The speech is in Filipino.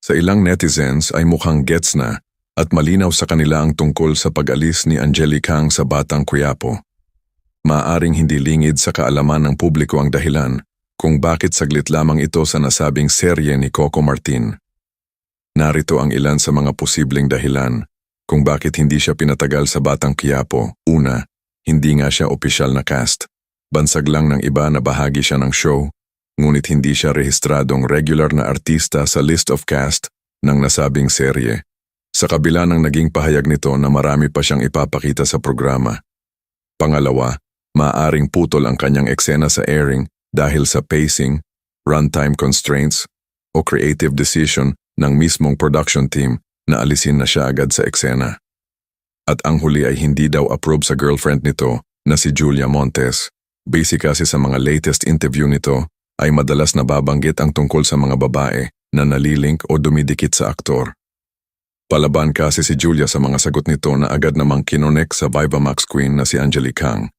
Sa ilang netizens ay mukhang gets na at malinaw sa kanila ang tungkol sa pag-alis ni Angelica Kang sa Batang Quiapo. Maaring hindi lingid sa kaalaman ng publiko ang dahilan kung bakit saglit lamang ito sa nasabing serye ni Coco Martin. Narito ang ilan sa mga posibleng dahilan kung bakit hindi siya pinatagal sa Batang Quiapo. Una, hindi nga siya opisyal na cast. Bansag lang ng iba na bahagi siya ng show, ngunit hindi siya rehistradong regular na artista sa list of cast ng nasabing serye. Sa kabila ng naging pahayag nito na marami pa siyang ipapakita sa programa. Pangalawa, maaaring putol ang kanyang eksena sa airing dahil sa pacing, runtime constraints, o creative decision ng mismong production team na alisin na siya agad sa eksena. At ang huli ay hindi daw approve sa girlfriend nito na si Julia Montes. Base kasi sa mga latest interview nito ay madalas nababanggit ang tungkol sa mga babae na nalilink o dumidikit sa aktor. Palaban kasi si Julia sa mga sagot nito na agad namang kinonek sa Viva Max Queen na si Angelica Kang